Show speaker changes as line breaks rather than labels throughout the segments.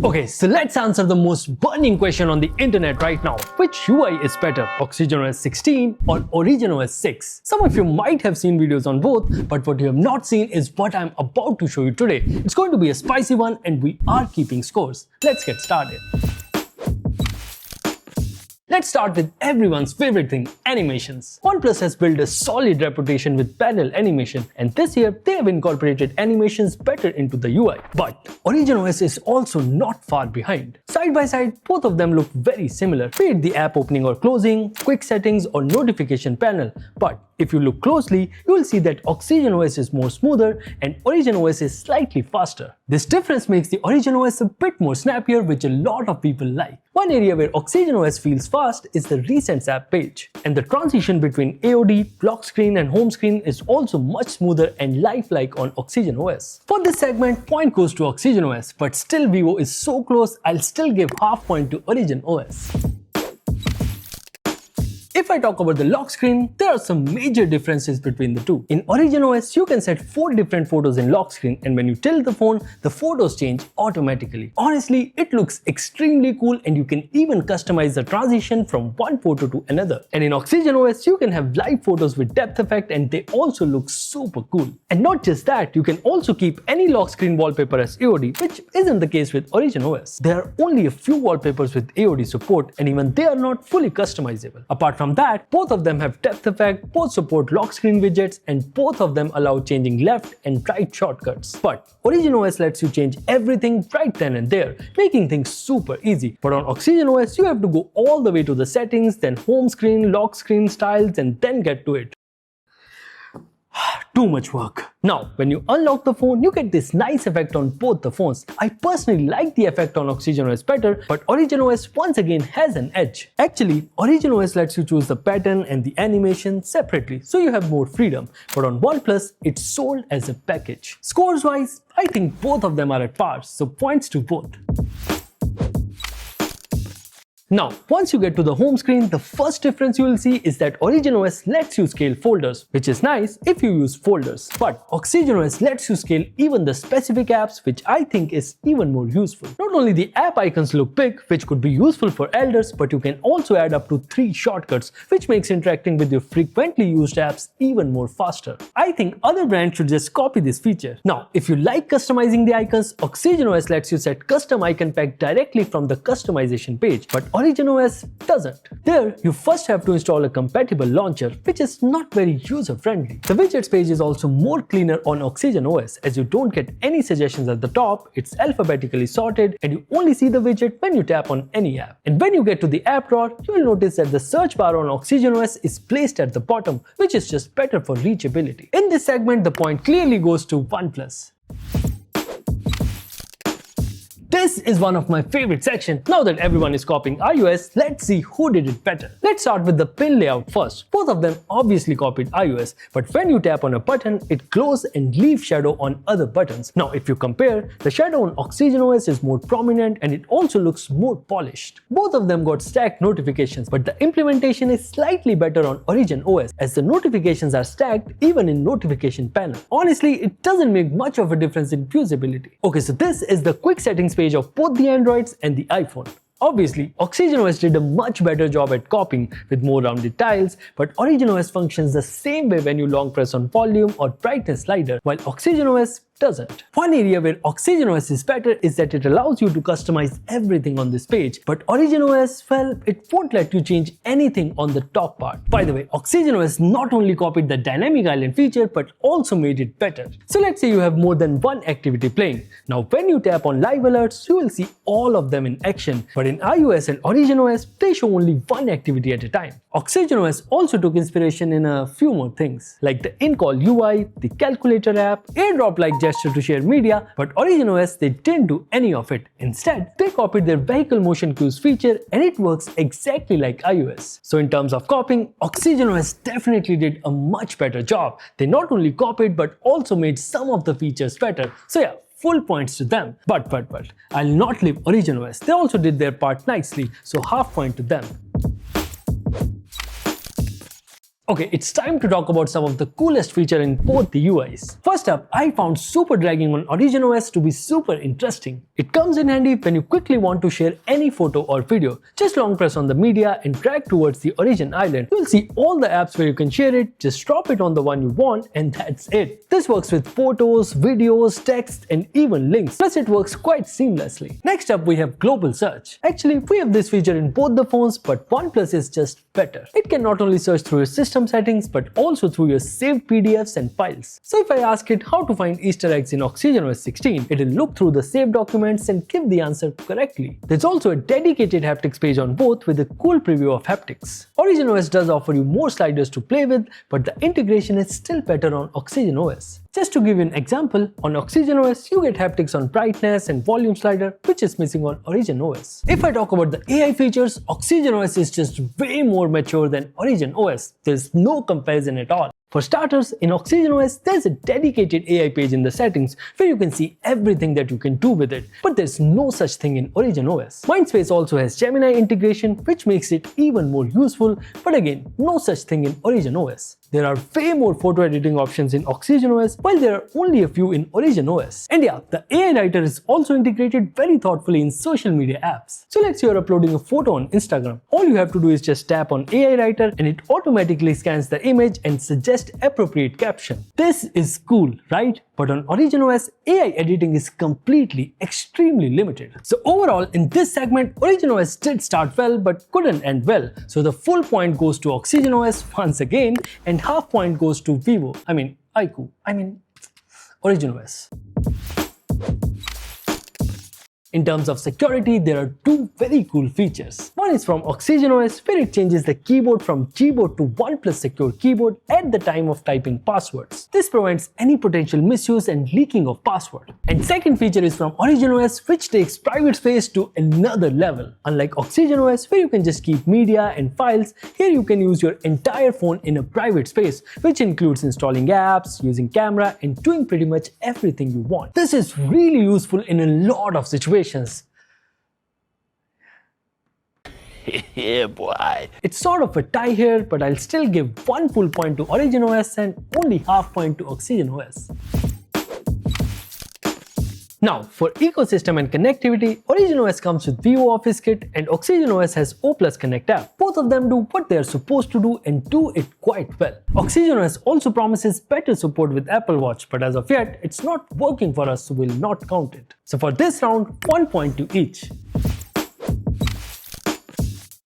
Okay, so let's answer the most burning question on the internet right now. Which UI is better, OxygenOS 16 or OriginOS 6? Some of you might have seen videos on both, but what you have not seen is what I'm about to show you today. It's going to be a spicy one and we are keeping scores. Let's get started. Let's start with everyone's favorite thing, animations. OnePlus has built a solid reputation with panel animation, and this year they have incorporated animations better into the UI. But OriginOS is also not far behind. Side by side, both of them look very similar, be it the app opening or closing, quick settings or notification panel. But if you look closely, you will see that OxygenOS is more smoother and OriginOS is slightly faster. This difference makes the OriginOS a bit more snappier, which a lot of people like. One area where OxygenOS feels fast is the Recents app page. And the transition between AOD, Lockscreen and Homescreen is also much smoother and lifelike on OxygenOS. For this segment, point goes to OxygenOS, but still Vivo is so close, I'll still give half point to OriginOS. If I talk about the lock screen, there are some major differences between the two. In OriginOS, you can set 4 different photos in lock screen, and when you tilt the phone, the photos change automatically. Honestly, it looks extremely cool and you can even customize the transition from one photo to another. And in OxygenOS, you can have live photos with depth effect and they also look super cool. And not just that, you can also keep any lock screen wallpaper as AOD, which isn't the case with OriginOS. There are only a few wallpapers with AOD support and even they are not fully customizable. Apart from that, both of them have depth effect, both support lock screen widgets, and both of them allow changing left and right shortcuts. But OriginOS lets you change everything right then and there, making things super easy. But on OxygenOS, you have to go all the way to the settings, then home screen, lock screen, styles, and then get to it. Too much work. Now, when you unlock the phone, you get this nice effect on both the phones. I personally like the effect on OxygenOS better, but OriginOS once again has an edge. Actually, OriginOS lets you choose the pattern and the animation separately, so you have more freedom. But on OnePlus, it's sold as a package. Scores wise, I think both of them are at par, so points to both. Now, once you get to the home screen, the first difference you will see is that OriginOS lets you scale folders, which is nice if you use folders. But OxygenOS lets you scale even the specific apps, which I think is even more useful. Not only the app icons look big, which could be useful for elders, but you can also add up to 3 shortcuts, which makes interacting with your frequently used apps even more faster. I think other brands should just copy this feature. Now, if you like customizing the icons, OxygenOS lets you set custom icon pack directly from the customization page, but OriginOS doesn't. There, you first have to install a compatible launcher, which is not very user-friendly. The widgets page is also more cleaner on OxygenOS, as you don't get any suggestions at the top, it's alphabetically sorted, and you only see the widget when you tap on any app. And when you get to the app drawer, you will notice that the search bar on OxygenOS is placed at the bottom, which is just better for reachability. In this segment, the point clearly goes to OnePlus. This is one of my favorite sections. Now that everyone is copying iOS, let's see who did it better. Let's start with the pin layout first. Both of them obviously copied iOS, but when you tap on a button, it glows and leaves shadow on other buttons. Now, if you compare, the shadow on OxygenOS is more prominent and it also looks more polished. Both of them got stacked notifications, but the implementation is slightly better on OriginOS, as the notifications are stacked even in notification panel. Honestly, it doesn't make much of a difference in usability. Okay, so this is the quick settings page of both the Androids and the iPhone. Obviously, OxygenOS did a much better job at copying with more rounded tiles, but OriginOS functions the same way when you long press on volume or brightness slider, while OxygenOS doesn't. One area where OxygenOS is better is that it allows you to customize everything on this page, but OriginOS, well, it won't let you change anything on the top part. By the way, OxygenOS not only copied the dynamic island feature, but also made it better. So let's say you have more than one activity playing. Now, when you tap on live alerts, you will see all of them in action, but in iOS and OriginOS, they show only one activity at a time. OxygenOS also took inspiration in a few more things, like the in-call UI, the calculator app, airdrop-like gesture to share media, but OriginOS, they didn't do any of it. Instead, they copied their vehicle motion cues feature and it works exactly like iOS. So in terms of copying, OxygenOS definitely did a much better job. They not only copied but also made some of the features better. So yeah, full points to them. But I'll not leave OriginOS. They also did their part nicely, so half point to them. Okay, it's time to talk about some of the coolest features in both the UIs. First up, I found super dragging on OriginOS to be super interesting. It comes in handy when you quickly want to share any photo or video. Just long press on the media and drag towards the origin island. You'll see all the apps where you can share it, just drop it on the one you want and that's it. This works with photos, videos, text and even links. Plus it works quite seamlessly. Next up we have global search. Actually, we have this feature in both the phones, but OnePlus is just better. It can not only search through your system settings but also through your saved PDFs and files. So if I ask it how to find Easter eggs in OxygenOS 16, it will look through the saved documents and give the answer correctly. There's also a dedicated haptics page on both with a cool preview of haptics. OriginOS does offer you more sliders to play with, but the integration is still better on OxygenOS. Just to give you an example, on OxygenOS you get haptics on brightness and volume slider, which is missing on OriginOS. If I talk about the AI features, OxygenOS is just way more mature than OriginOS. There's no comparison at all. For starters, in OxygenOS, there's a dedicated AI page in the settings where you can see everything that you can do with it, but there's no such thing in OriginOS. Mindspace also has Gemini integration, which makes it even more useful, but again, no such thing in OriginOS. There are way more photo editing options in OxygenOS, while there are only a few in OriginOS. And yeah, the AI writer is also integrated very thoughtfully in social media apps. So let's say you're uploading a photo on Instagram. All you have to do is just tap on AI writer and it automatically scans the image and suggests appropriate caption. This is cool, right? But on OriginOS, AI editing is completely, extremely limited. So overall, in this segment, OriginOS did start well but couldn't end well. So the full point goes to OxygenOS once again and half point goes to OriginOS. In terms of security, there are two very cool features. One is from OxygenOS, where it changes the keyboard from Gboard to OnePlus Secure Keyboard at the time of typing passwords. This prevents any potential misuse and leaking of password. And second feature is from OriginOS, which takes private space to another level. Unlike OxygenOS, where you can just keep media and files, here you can use your entire phone in a private space, which includes installing apps, using camera, and doing pretty much everything you want. This is really useful in a lot of situations.
Yeah, boy.
It's sort of a tie here, but I'll still give one full point to OriginOS and only half point to OxygenOS. Now, for ecosystem and connectivity, OriginOS comes with Vivo Office Kit and OxygenOS has O+ Connect app. Both of them do what they are supposed to do and do it quite well. OxygenOS also promises better support with Apple Watch, but as of yet, it's not working for us, so we'll not count it. So for this round, 1 point to each.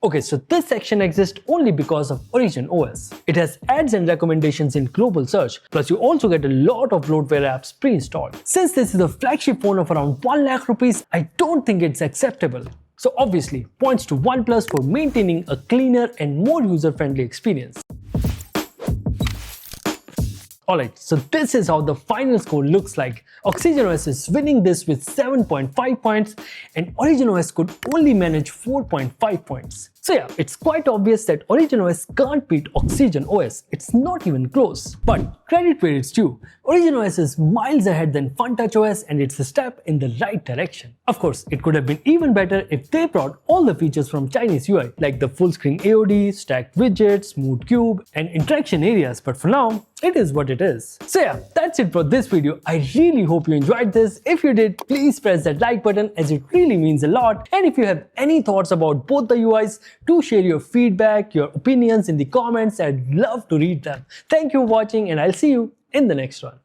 Okay, so this section exists only because of OriginOS. It has ads and recommendations in global search, plus you also get a lot of bloatware apps pre-installed. Since this is a flagship phone of around 1 lakh rupees, I don't think it's acceptable. So obviously, points to OnePlus for maintaining a cleaner and more user-friendly experience. Alright, so this is how the final score looks like. OxygenOS is winning this with 7.5 points and OriginOS could only manage 4.5 points. So yeah, it's quite obvious that OriginOS can't beat OxygenOS. It's not even close. But credit where it's due. OriginOS is miles ahead than FunTouchOS and it's a step in the right direction. Of course, it could have been even better if they brought all the features from Chinese UI, like the full screen AOD, stacked widgets, mood cube, and interaction areas, but for now, it is what it is. So yeah, that's it for this video. I really hope you enjoyed this. If you did, please press that like button as it really means a lot. And if you have any thoughts about both the UIs, do share your feedback, your opinions in the comments. I'd love to read them. Thank you for watching and I'll see you in the next one.